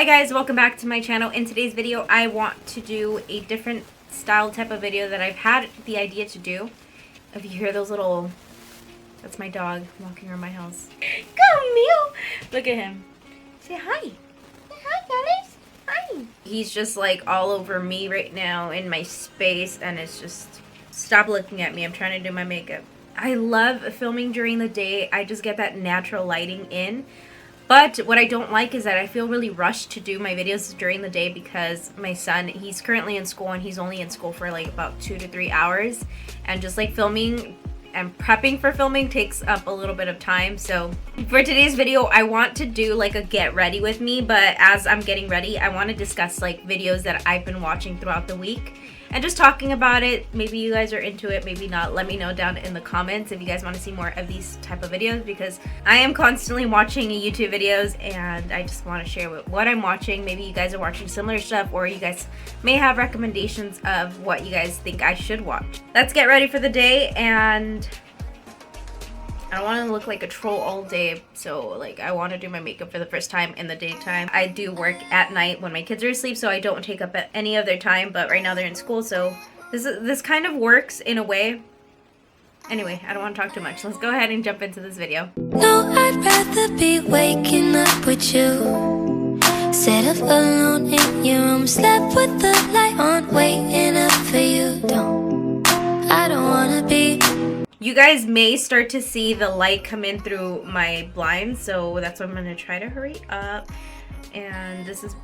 guys, welcome back to my channel. In today's video I want to do a different style type of video that I've had the idea to do. If you hear those little, that's my dog walking around my house. Come meow. Look at him. Say hi. Hi guys. Hi. He's just like all over me right now in my space, and it's just, stop looking at me. I'm trying to do my makeup. I love filming during the day. I just get that natural lighting in. But what I don't like is that I feel really rushed to do my videos during the day because my son, he's currently in school and he's only in school for like about 2 to 3 hours. And just like filming and prepping for filming takes up a little bit of time. So for today's video, I want to do like a get ready with me. But as I'm getting ready, I want to discuss like videos that I've been watching throughout the week. And just talking about it. Maybe you guys are into it, maybe not. Let me know down in the comments if you guys want to see more of these type of videos, because I am constantly watching YouTube videos and I just want to share what I'm watching. Maybe you guys are watching similar stuff, or you guys may have recommendations of what you guys think I should watch. Let's get ready for the day, and I don't want to look like a troll all day, so like I want to do my makeup for the first time in the daytime. I do work at night when my kids are asleep, so I don't take up any of their time, but right now they're in school, so this kind of works in a way. Anyway, I don't want to talk too much. Let's go ahead and jump into this video. No, I'd rather be waking up with you, set up alone in your room, slept with the light on, waiting up for you. I don't want to be. You guys may start to see the light come in through my blinds, so that's why I'm going to try to hurry up. And this is...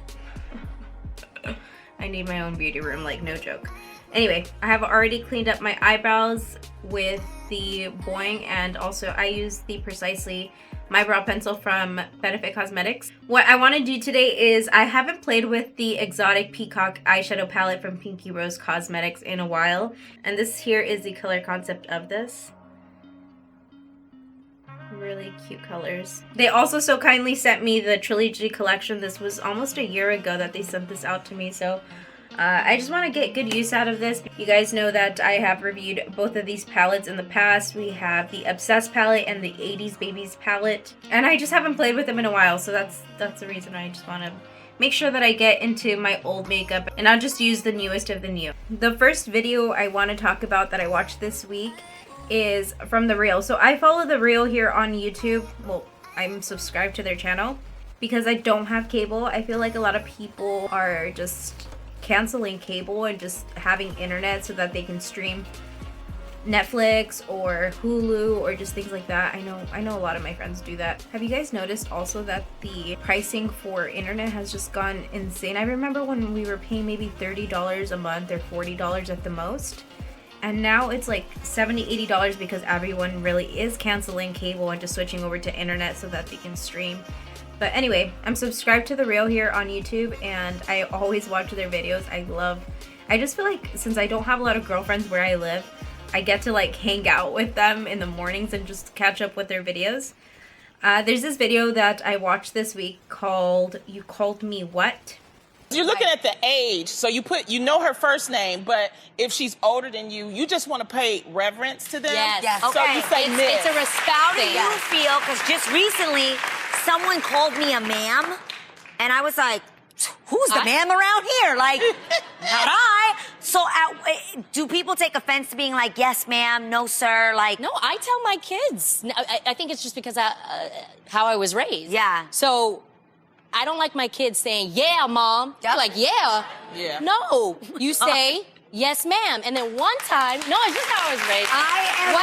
I need my own beauty room, like no joke. Anyway, I have already cleaned up my eyebrows with the Boing, and also I use the Precisely My Brow Pencil from Benefit Cosmetics. What I want to do today is, I haven't played with the exotic Peacock eyeshadow palette from Pinky Rose Cosmetics in a while. And this here is the color concept of this. Really cute colors. They also so kindly sent me the Trilogy collection. This was almost a year ago that they sent this out to me, so I just want to get good use out of this. You guys know that I have reviewed both of these palettes in the past. We have the Obsessed palette and the 80s Babies palette, and I just haven't played with them in a while, so that's the reason I just want to make sure that I get into my old makeup and I'll just use the newest of the new. The first video I want to talk about that I watched this week is from The Real. So I follow The Real here on YouTube. Well, I'm subscribed to their channel because I don't have cable. I feel like a lot of people are just canceling cable and just having internet so that they can stream Netflix or Hulu or just things like that. I know a lot of my friends do that. Have you guys noticed also that the pricing for internet has just gone insane? I remember when we were paying maybe $30 a month or $40 at the most, and now it's like $70, $80 because everyone really is canceling cable and just switching over to internet so that they can stream. But anyway, I'm subscribed to The Real here on YouTube, and I always watch their videos. I just feel like since I don't have a lot of girlfriends where I live, I get to like hang out with them in the mornings and just catch up with their videos. There's this video that I watched this week called You Called Me What? You're looking at the age, so you know her first name, but if she's older than you just want to pay reverence to them. Yes. So Okay. you say miss. It's a respect. How do you feel? Because just recently, someone called me a ma'am, and I was like, who's the ma'am around here? Like, not I. So do people take offense to being like, yes, ma'am, no, sir? Like, no, I tell my kids. I think it's just because how I was raised. Yeah. So I don't like my kids saying, yeah, mom. Yep. Like, yeah. Yeah. No, you say, yes, ma'am. And then one time, no, it's just how I was raised. I am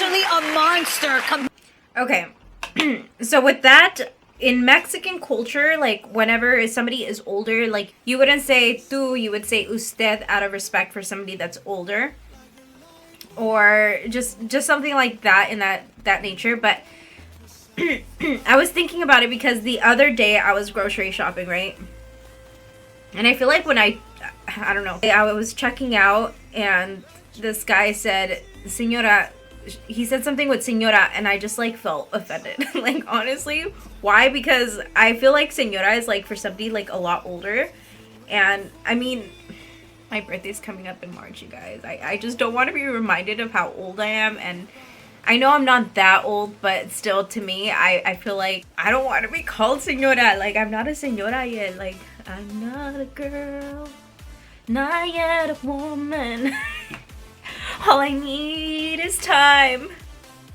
literally a monster. Okay, so with that, in Mexican culture, like whenever somebody is older, like you wouldn't say tú, you would say usted out of respect for somebody that's older, or just something like that in that nature. But I was thinking about it because the other day I was grocery shopping, right? And I feel like when I don't know, I was checking out and this guy said, Senora, he said something with Senora, and I just like felt offended. Like honestly, why? Because I feel like Senora is like for somebody like a lot older, and I mean, my birthday's coming up in March, you guys. I just don't want to be reminded of how old I am, and I know I'm not that old, but still, to me, I feel like I don't want to be called Senora. Like, I'm not a Senora yet. Like, I'm not a girl, not yet a woman. All I need is time.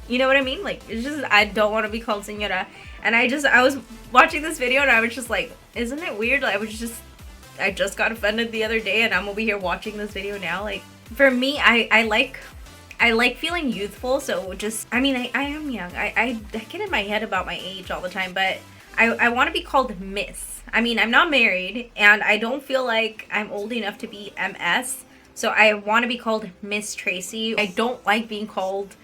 You know what I mean? Like, it's just, I don't want to be called Senora. And I was watching this video and I was just like, isn't it weird? I just got offended the other day and I'm over here watching this video now. Like, for me, I like feeling youthful, so just, I mean, I am young. I get in my head about my age all the time, but I want to be called Miss. I mean, I'm not married, and I don't feel like I'm old enough to be MS, so I want to be called Miss Tracey. I don't like being called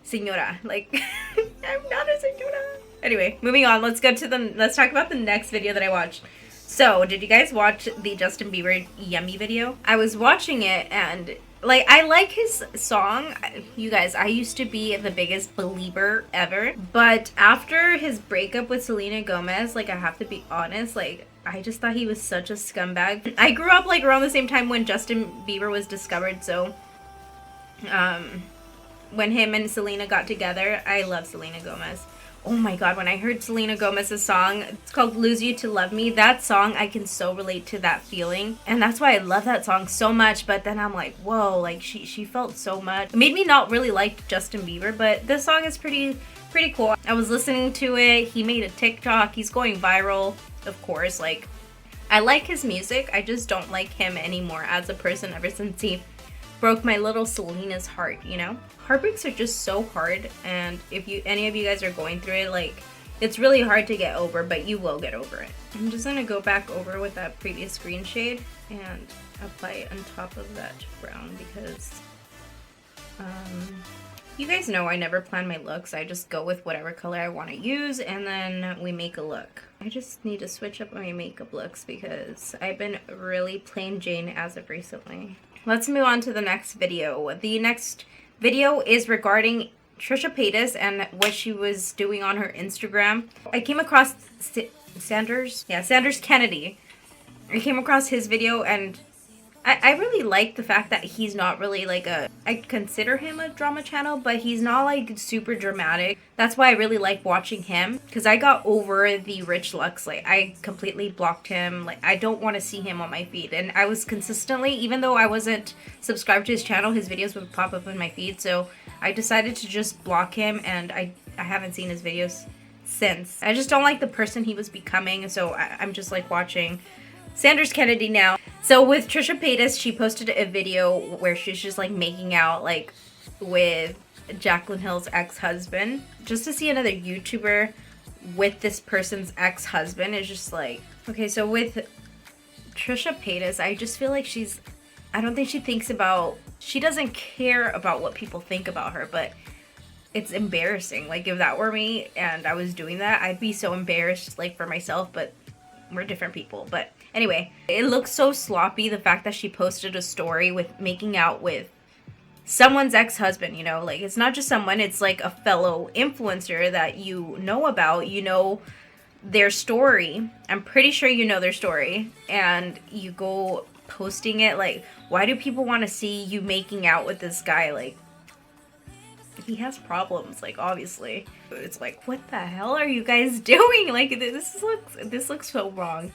Senora. Like, I'm not a Senora. Anyway, moving on. Let's talk about the next video that I watched. So, did you guys watch the Justin Bieber Yummy video? I was watching it, and like, I like his song. You guys, I used to be the biggest Beiber ever. But after his breakup with Selena Gomez, like, I have to be honest, like, I just thought he was such a scumbag. I grew up, like, around the same time when Justin Bieber was discovered, so, when him and Selena got together, I love Selena Gomez. Oh my god, when I heard Selena Gomez's song, it's called Lose You to Love Me, that song, I can so relate to that feeling. And that's why I love that song so much, but then I'm like, whoa, like, she felt so much. It made me not really like Justin Bieber, but this song is pretty cool. I was listening to it, he made a TikTok, he's going viral, of course. Like, I like his music, I just don't like him anymore as a person ever since he broke my little Selena's heart, you know? Heartbreaks are just so hard, and if any of you guys are going through it, like, it's really hard to get over, but you will get over it. I'm just gonna go back over with that previous green shade and apply it on top of that brown because you guys know I never plan my looks. I just go with whatever color I want to use and then we make a look. I just need to switch up my makeup looks because I've been really plain Jane as of recently. Let's move on to the next video. The next video is regarding Trisha Paytas and what she was doing on her Instagram. I came across Sanders Kennedy. I came across his video and I really like the fact that he's not really like I consider him a drama channel, but he's not like super dramatic. That's why I really like watching him, because I got over the rich looks. Like, I completely blocked him. Like, I don't want to see him on my feed. And I was consistently, even though I wasn't subscribed to his channel, his videos would pop up in my feed. So I decided to just block him, and I haven't seen his videos since. I just don't like the person he was becoming, so I'm just like watching Sanders Kennedy now. So with Trisha Paytas, she posted a video where she's just like making out like with Jaclyn Hill's ex-husband. Just to see another YouTuber with this person's ex-husband is just like, okay, so with Trisha Paytas, I just feel like I don't think she doesn't care about what people think about her, but it's embarrassing. Like, if that were me and I was doing that, I'd be so embarrassed, like, for myself, but we're different people. But anyway, it looks so sloppy, the fact that she posted a story with making out with someone's ex-husband, you know? Like, it's not just someone, it's like a fellow influencer that you know about, you know their story. I'm pretty sure you know their story, and you go posting it. Like, why do people want to see you making out with this guy? Like, he has problems, like, obviously. It's like, what the hell are you guys doing? Like, this looks so wrong.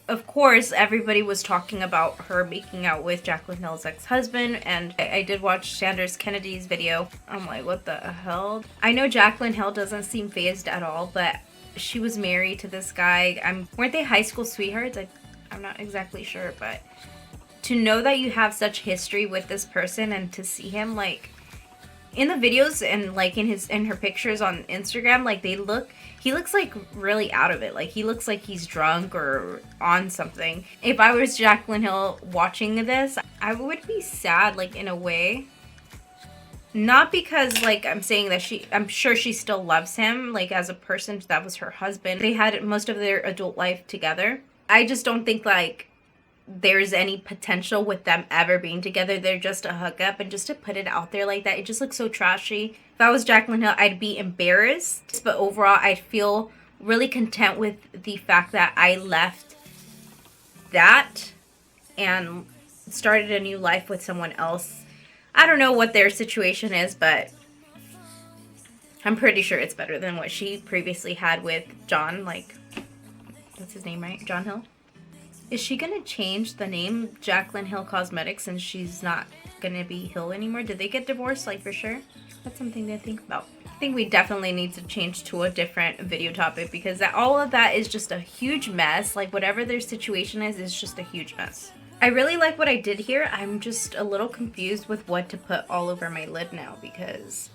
Of course, everybody was talking about her making out with Jaclyn Hill's ex-husband, and I did watch Sanders Kennedy's video. I'm like, what the hell? I know Jaclyn Hill doesn't seem fazed at all, but she was married to this guy. Weren't they high school sweethearts? I'm not exactly sure, but to know that you have such history with this person and to see him, like, in the videos and, like, in her pictures on Instagram, like, he looks, like, really out of it. Like, he looks like he's drunk or on something. If I was Jaclyn Hill watching this, I would be sad, like, in a way. Not because, like, I'm saying that I'm sure she still loves him, like, as a person. That was her husband. They had most of their adult life together. I just don't think, like, there's any potential with them ever being together. They're just a hookup, and just to put it out there like that, it just looks so trashy. If I was Jaclyn Hill, I'd be embarrassed, but overall I feel really content with the fact that I left that and started a new life with someone else. I don't know what their situation is, but I'm pretty sure it's better than what she previously had with John, like, that's his name, right? John Hill? Is she gonna change the name Jaclyn Hill Cosmetics since she's not gonna be Hill anymore? Did they get divorced, like, for sure? That's something to think about. I think we definitely need to change to a different video topic because all of that is just a huge mess. Like, whatever their situation is just a huge mess. I really like what I did here. I'm just a little confused with what to put all over my lid now because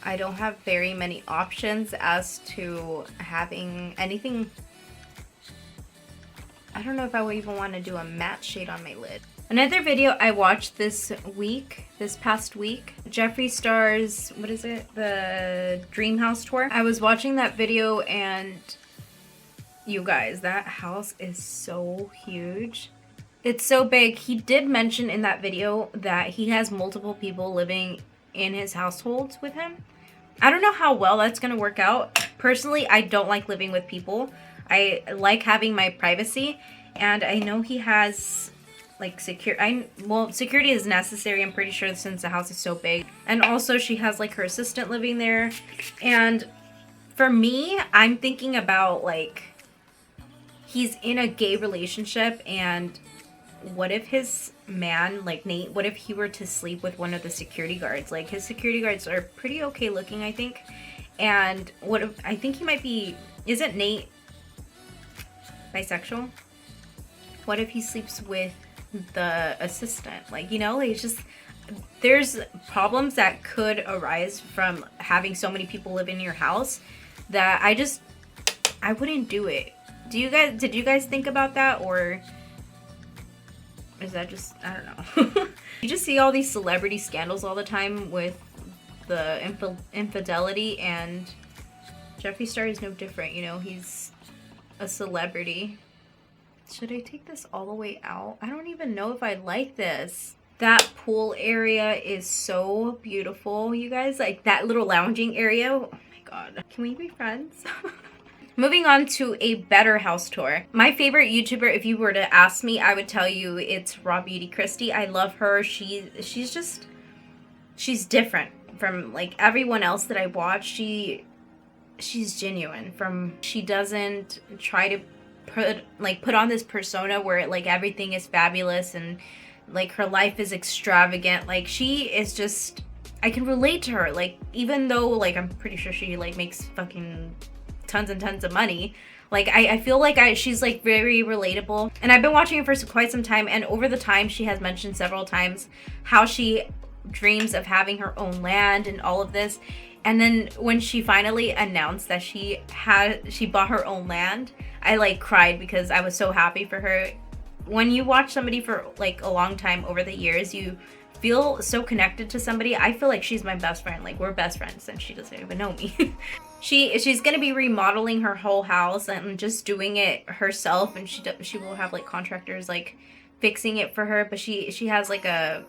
I don't have very many options as to having anything. I don't know if I would even want to do a matte shade on my lid. Another video I watched this past week, Jeffree Star's, what is it? The Dream House Tour. I was watching that video and you guys, that house is so huge. It's so big. He did mention in that video that he has multiple people living in his household with him. I don't know how well that's gonna work out. Personally, I don't like living with people. I like having my privacy, and I know he has like security is necessary, I'm pretty sure, since the house is so big. And also she has like her assistant living there. And for me, I'm thinking about like he's in a gay relationship, and what if his man, like Nate, what if he were to sleep with one of the security guards? Like, his security guards are pretty okay looking, I think. And what if, I think he might be, isn't Nate bisexual? What if he sleeps with the assistant? Like, you know, like, it's just, there's problems that could arise from having so many people live in your house that I wouldn't do it. Did you guys think about that, or is that just, I don't know. You just see all these celebrity scandals all the time with the infidelity, and Jeffree Star is no different, you know, he's a celebrity. Should I take this all the way out? I don't even know if I like this. That pool area is so beautiful, you guys. Like, that little lounging area. Oh my god. Can we be friends? Moving on to a better house tour. My favorite YouTuber, if you were to ask me, I would tell you it's RawbeautyKristi. I love her. She's different from like everyone else that I watch. She's genuine. She doesn't try to put on this persona where like everything is fabulous and like her life is extravagant. Like, she is just, I can relate to her. Like, even though like I'm pretty sure she like makes fucking tons and tons of money, like I feel like she's like very relatable, and I've been watching her for quite some time, and over the time she has mentioned several times how she dreams of having her own land and all of this. And then when she finally announced that she bought her own land, I like cried because I was so happy for her. When you watch somebody for like a long time over the years, you feel so connected to somebody. I feel like she's my best friend. Like, we're best friends and she doesn't even know me. She's gonna be remodeling her whole house and just doing it herself, and she will have like contractors like fixing it for her, but she has like a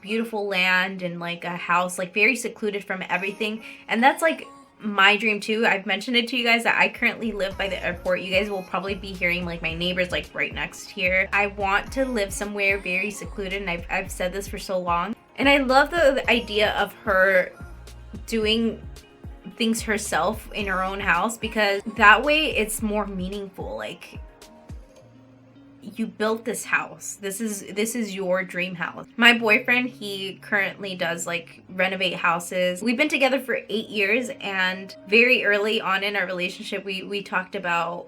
beautiful land and like a house like very secluded from everything. And that's like my dream too. I've mentioned it to you guys that I currently live by the airport. You guys will probably be hearing like my neighbors like right next here. I want to live somewhere very secluded, and I've said this for so long. And I love the idea of her doing things herself in her own house, because that way it's more meaningful. Like, you built this house. This is your dream house. My boyfriend, he currently does like renovate houses. We've been together for 8 years, and very early on in our relationship, we talked about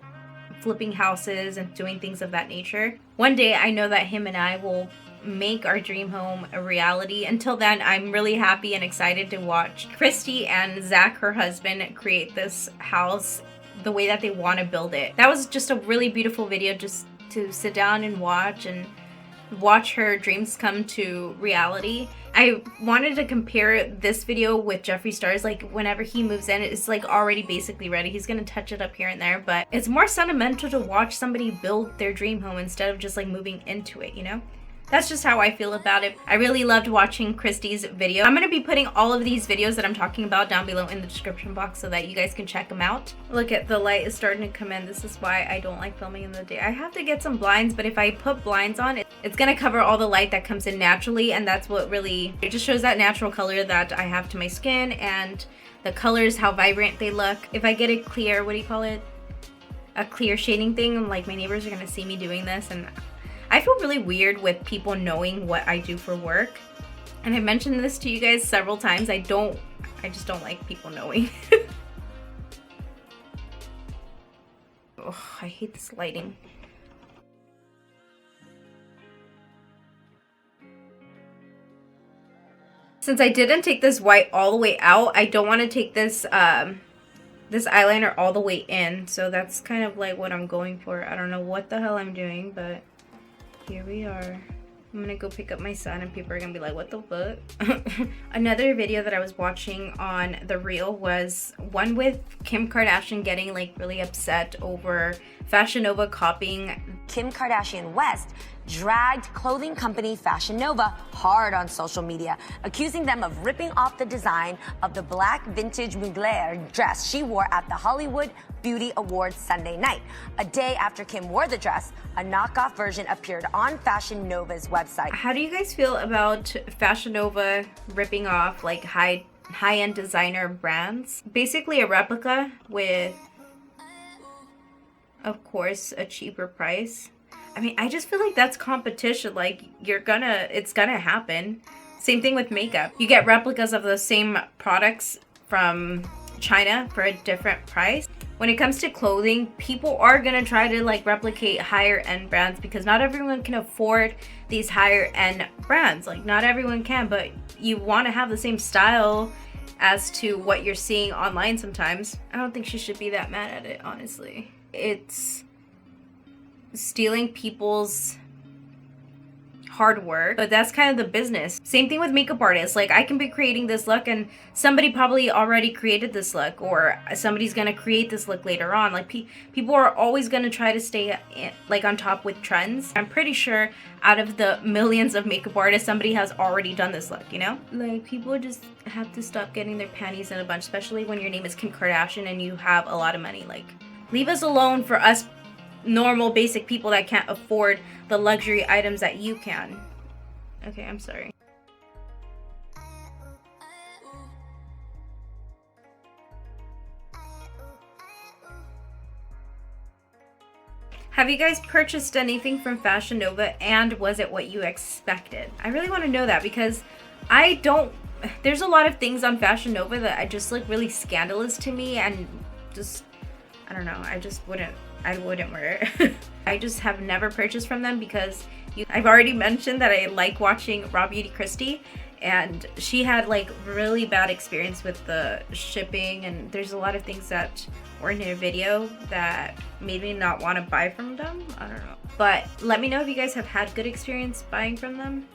flipping houses and doing things of that nature. One day I know that him and I will make our dream home a reality. Until then, I'm really happy and excited to watch Christy and Zach, her husband, create this house the way that they want to build it. That was just a really beautiful video, just to sit down and watch her dreams come to reality. I wanted to compare this video with Jeffree Star's. Like, whenever he moves in, it's like already basically ready. He's gonna touch it up here and there, but it's more sentimental to watch somebody build their dream home instead of just like moving into it, you know? That's just how I feel about it. I really loved watching Kristy's video. I'm going to be putting all of these videos that I'm talking about down below in the description box so that you guys can check them out. Look at the light is starting to come in. This is why I don't like filming in the day. I have to get some blinds, but if I put blinds on, it's going to cover all the light that comes in naturally, and that's what really, it just shows that natural color that I have to my skin and the colors, how vibrant they look. If I get a clear, what do you call it? A clear shading thing, like my neighbors are going to see me doing this, and I feel really weird with people knowing what I do for work. And I've mentioned this to you guys several times. I just don't like people knowing. Oh, I hate this lighting. Since I didn't take this white all the way out, I don't want to take this this eyeliner all the way in. So that's kind of like what I'm going for. I don't know what the hell I'm doing, but here we are. I'm gonna go pick up my son and people are gonna be like, what the fuck? Another video that I was watching on The Reel was one with Kim Kardashian getting like really upset over Fashion Nova copying. Kim Kardashian West dragged clothing company Fashion Nova hard on social media, accusing them of ripping off the design of the black vintage Mugler dress she wore at the Hollywood Beauty Awards Sunday night. A day after Kim wore the dress, a knockoff version appeared on Fashion Nova's website. How do you guys feel about Fashion Nova ripping off like high-end designer brands? Basically a replica with, of course, a cheaper price. I mean, I just feel like that's competition. Like, it's gonna happen. Same thing with makeup. You get replicas of the same products from China for a different price. When it comes to clothing, people are gonna try to like replicate higher end brands because not everyone can afford these higher end brands. Like, not everyone can, but you want to have the same style as to what you're seeing online sometimes. I don't think she should be that mad at it, honestly. It's stealing people's hard work, but that's kind of the business. Same thing with makeup artists. Like, I can be creating this look and somebody probably already created this look, or somebody's gonna create this look later on. Like, people are always gonna try to stay like on top with trends. I'm pretty sure out of the millions of makeup artists, somebody has already done this look, you know? Like, people just have to stop getting their panties in a bunch, especially when your name is Kim Kardashian and you have a lot of money. Like, leave us alone for us normal basic people that can't afford the luxury items that you can. Okay, I'm sorry. Have you guys purchased anything from Fashion Nova, and was it what you expected? I really want to know that because there's a lot of things on Fashion Nova that I just look really scandalous to me, and just, I don't know, I wouldn't wear it. I just have never purchased from them because I've already mentioned that I like watching RawbeautyKristi, and she had like really bad experience with the shipping, and there's a lot of things that were in her video that made me not want to buy from them. I don't know. But let me know if you guys have had good experience buying from them.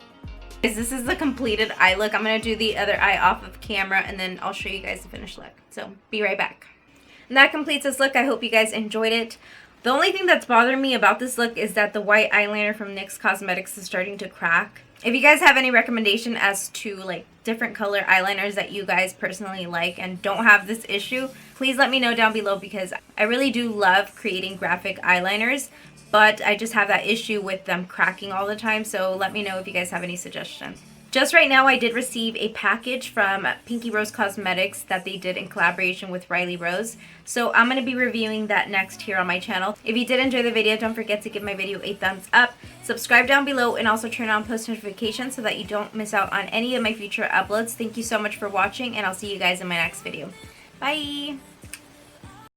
This is the completed eye look. I'm going to do the other eye off of camera and then I'll show you guys the finished look. So be right back. And that completes this look. I hope you guys enjoyed it. The only thing that's bothering me about this look is that the white eyeliner from NYX Cosmetics is starting to crack. If you guys have any recommendation as to like different color eyeliners that you guys personally like and don't have this issue, please let me know down below because I really do love creating graphic eyeliners, but I just have that issue with them cracking all the time. So let me know if you guys have any suggestions. Just right now, I did receive a package from Pinky Rose Cosmetics that they did in collaboration with Riley Rose. So I'm going to be reviewing that next here on my channel. If you did enjoy the video, don't forget to give my video a thumbs up. Subscribe down below and also turn on post notifications so that you don't miss out on any of my future uploads. Thank you so much for watching and I'll see you guys in my next video. Bye!